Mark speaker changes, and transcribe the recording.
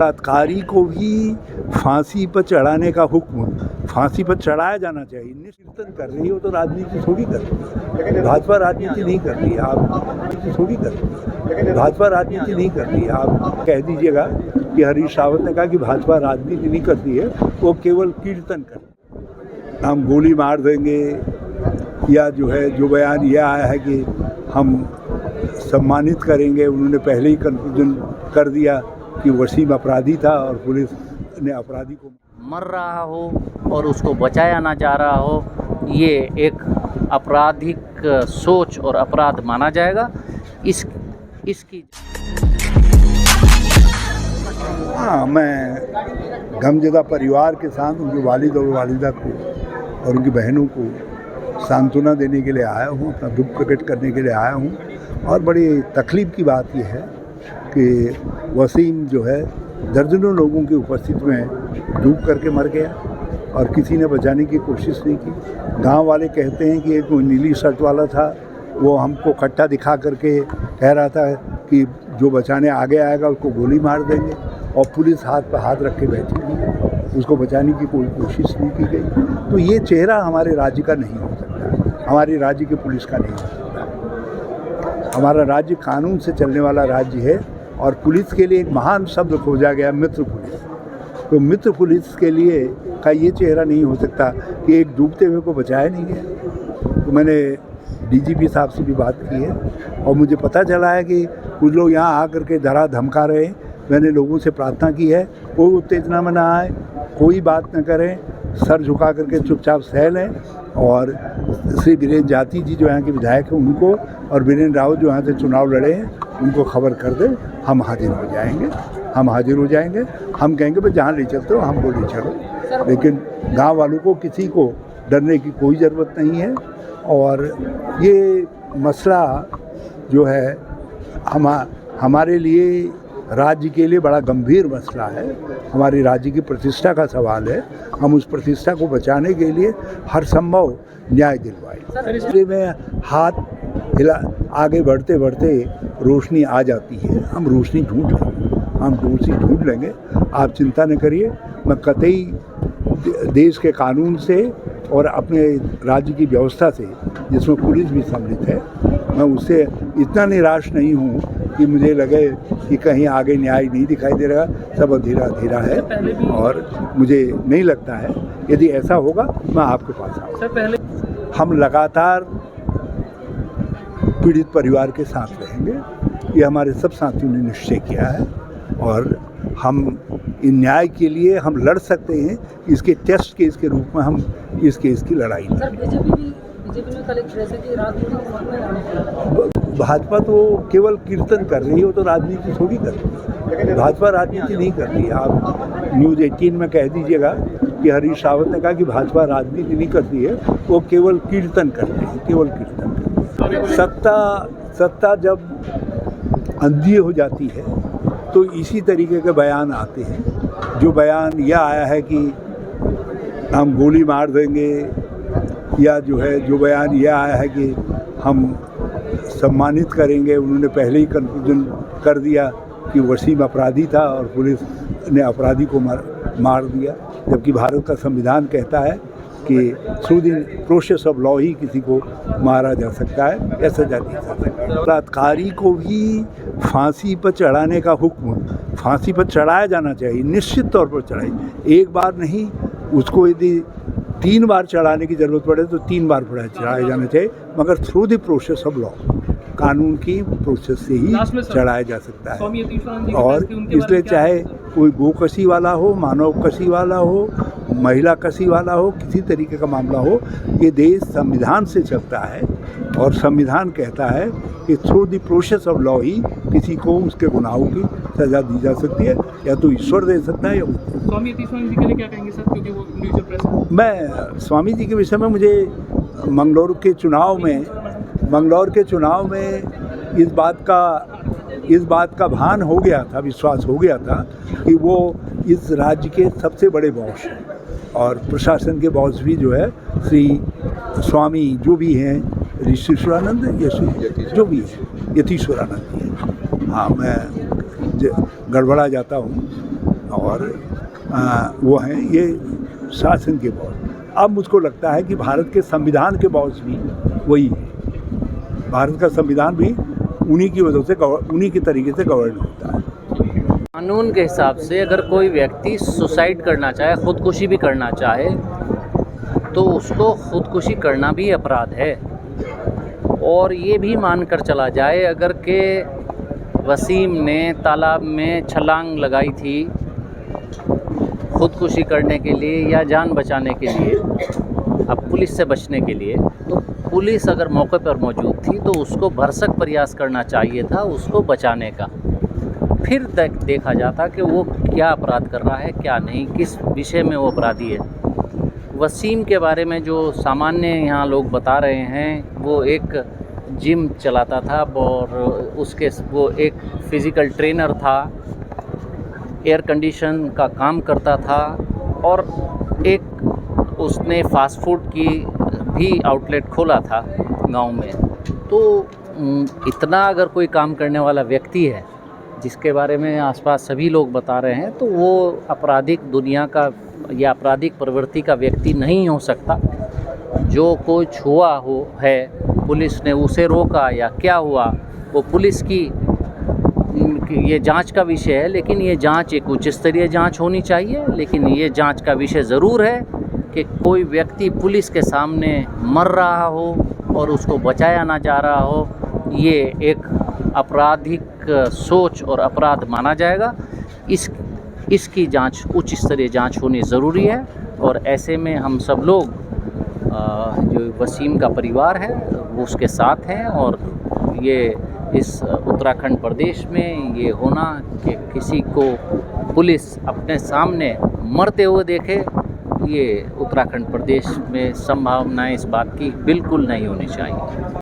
Speaker 1: बलात्कारी को भी फांसी पर चढ़ाने का हुक्म फांसी पर चढ़ाया जाना चाहिए। कीर्तन कर रही हो तो राजनीति थोड़ी कर रही है। भाजपा राजनीति नहीं कर रही है, आप थोड़ी कर रही है। भाजपा राजनीति नहीं कर रही है। आप कह दीजिएगा कि हरीश रावत ने कहा कि भाजपा राजनीति नहीं करती है, वो केवल कीर्तन कर, हम गोली मार देंगे, या जो बयान यह आया है कि हम सम्मानित करेंगे, उन्होंने पहले ही कंक्लूजन कर दिया कि वसीम अपराधी था और पुलिस ने अपराधी को
Speaker 2: मर रहा हो और उसको बचाया ना जा रहा हो, ये एक आपराधिक सोच और अपराध माना जाएगा। इसकी
Speaker 1: हाँ, मैं गमज़दा परिवार के साथ उनके वालिद और वालिदा को और उनकी बहनों को सांत्वना देने के लिए आया हूँ, अपना दुख प्रकट करने के लिए आया हूँ। और बड़ी तकलीफ़ की बात यह है कि वसीम जो है दर्जनों लोगों की उपस्थिति में डूब करके मर गया और किसी ने बचाने की कोशिश नहीं की। गांव वाले कहते हैं कि एक नीली शर्ट वाला था, वो हमको खट्टा दिखा करके कह रहा था कि जो बचाने आगे आएगा उसको गोली मार देंगे, और पुलिस हाथ पर हाथ रख के बैठी हुई है, उसको बचाने की कोई कोशिश नहीं की गई। तो ये चेहरा हमारे राज्य का नहीं हो सकता, हमारे राज्य के पुलिस का नहीं हो सकता। हमारा राज्य कानून से चलने वाला राज्य है और पुलिस के लिए एक महान शब्द खोजा गया, मित्र पुलिस। तो मित्र पुलिस के लिए का ये चेहरा नहीं हो सकता कि एक डूबते हुए को बचाया नहीं गया। तो मैंने डीजीपी साहब से भी बात की है और मुझे पता चला है कि कुछ लोग यहाँ आकर के डरा धमका रहे हैं। मैंने लोगों से प्रार्थना की है, कोई उत्तेजना में ना आए, कोई बात न करें, सर झुका करके चुपचाप सह लें। और श्री वीरेंद्र जाति जी जो यहाँ के विधायक हैं उनको, और वीरेंद्र रावत जो यहाँ से चुनाव लड़े हैं उनको खबर कर दें, हम हाजिर हो जाएंगे। हम हाजिर हो जाएंगे। हम कहेंगे भाई जहाँ ले चलते हो हमको ले चलो, लेकिन गांव वालों को किसी को डरने की कोई ज़रूरत नहीं है। और ये मसला जो है हमारे लिए, राज्य के लिए बड़ा गंभीर मसला है, हमारे राज्य की प्रतिष्ठा का सवाल है। हम उस प्रतिष्ठा को बचाने के लिए हर संभव न्याय दिलवाएं। इसलिए में हाथ हिला आगे बढ़ते बढ़ते रोशनी आ जाती है, हम रोशनी ढूंढ लेंगे। आप चिंता न करिए, मैं कतई देश के कानून से और अपने राज्य की व्यवस्था से, जिसमें पुलिस भी सम्मिलित है, मैं उससे इतना निराश नहीं हूँ कि मुझे लगे कि कहीं आगे न्याय नहीं दिखाई दे रहा। सब धीरा है और मुझे नहीं लगता है यदि ऐसा होगा मैं आपके पास आऊँगा। हम लगातार पीड़ित परिवार के साथ रहेंगे, ये हमारे सब साथियों ने निश्चय किया है। और हम इन न्याय के लिए हम लड़ सकते हैं, इसके टेस्ट केस के रूप में हम इस केस की लड़ाई लड़ेंगे। भाजपा तो केवल कीर्तन कर रही हो तो राजनीति थोड़ी कर रही है। भाजपा राजनीति नहीं कर रही है। आप न्यूज़ 18 में कह दीजिएगा कि हरीश रावत ने कहा कि भाजपा राजनीति नहीं करती है, वो केवल कीर्तन करते हैं, केवल कीर्तन करते हैं। सत्ता जब अंधी हो जाती है तो इसी तरीके के बयान आते हैं। जो बयान यह आया है कि हम गोली मार देंगे, या जो बयान यह आया है कि हम सम्मानित करेंगे, उन्होंने पहले ही कंक्लूजन कर दिया कि वसीम अपराधी था और पुलिस ने अपराधी को मार दिया। जबकि भारत का संविधान कहता है कि through the process of law ही किसी को मारा जा सकता है या सजा दी जा सकती है। बलात्कारी को भी फांसी पर चढ़ाने का हुक्म फांसी पर चढ़ाया जाना चाहिए, निश्चित तौर पर चढ़ाई। एक बार नहीं, उसको यदि 3 बार चढ़ाने की ज़रूरत पड़े तो 3 बार चढ़ाया जाना चाहिए, मगर through the process of law, कानून की प्रोसेस से ही चढ़ाया जा सकता है। और इसलिए चाहे कोई गोकशी वाला हो, मानव कशी वाला हो, महिला कशी वाला हो, किसी तरीके का मामला हो, ये देश संविधान से चलता है और संविधान कहता है कि through the process of law ही किसी को उसके गुनाहों की सज़ा दी जा सकती है, या तो ईश्वर दे सकता है या
Speaker 3: स्वामी यतीश जी के लिए क्या कहेंगे सर, क्योंकि वो न्यूज़ प्रेस।
Speaker 1: मैं स्वामी जी के विषय में, मुझे मंगलौर के चुनाव में इस बात का भान हो गया था, विश्वास हो गया था कि वो इस राज्य के सबसे बड़े बॉस हैं, और प्रशासन के बॉस भी जो है श्री स्वामी जो भी हैं, ऋषिश्वरानंद या जो भी है, यतीश्वरानंद जी हैं। हाँ, मैं गड़बड़ा जाता हूँ। और वो हैं ये शासन के बॉस। अब मुझको लगता है कि भारत के संविधान के बॉस भी वही है। भारत का संविधान भी उन्हीं की वजह से उन्हीं के तरीके से गवर्न होता है।
Speaker 2: कानून के हिसाब से अगर कोई व्यक्ति सुसाइड करना चाहे, खुदकुशी भी करना चाहे, तो उसको खुदकुशी करना भी अपराध है। और ये भी मानकर चला जाए अगर के वसीम ने तालाब में छलांग लगाई थी खुदकुशी करने के लिए या जान बचाने के लिए, अब पुलिस से बचने के लिए, तो पुलिस अगर मौके पर मौजूद थी तो उसको भरसक प्रयास करना चाहिए था उसको बचाने का। फिर देखा जाता कि वो क्या अपराध कर रहा है, क्या नहीं, किस विषय में वो अपराधी है। वसीम के बारे में जो सामान्य यहाँ लोग बता रहे हैं, वो एक जिम चलाता था और वो एक फ़िज़िकल ट्रेनर था, एयर कंडीशन का काम करता था और एक उसने फ़ास्ट फूड की भी आउटलेट खोला था गांव में। तो इतना अगर कोई काम करने वाला व्यक्ति है जिसके बारे में आसपास सभी लोग बता रहे हैं, तो वो आपराधिक दुनिया का या आपराधिक प्रवृत्ति का व्यक्ति नहीं हो सकता। जो कुछ हुआ है, पुलिस ने उसे रोका या क्या हुआ, वो पुलिस की ये जांच का विषय है। लेकिन ये जांच एक उच्च स्तरीय जांच होनी चाहिए। लेकिन ये जांच का विषय ज़रूर है कि कोई व्यक्ति पुलिस के सामने मर रहा हो और उसको बचाया ना जा रहा हो, ये एक आपराधिक सोच और अपराध माना जाएगा। इसकी जांच उच्च स्तरीय जांच होनी ज़रूरी है। और ऐसे में हम सब लोग जो वसीम का परिवार है वो उसके साथ हैं। और ये इस उत्तराखंड प्रदेश में ये होना कि किसी को पुलिस अपने सामने मरते हुए देखे, ये उत्तराखंड प्रदेश में संभावनाएं इस बात की बिल्कुल नहीं होनी चाहिए।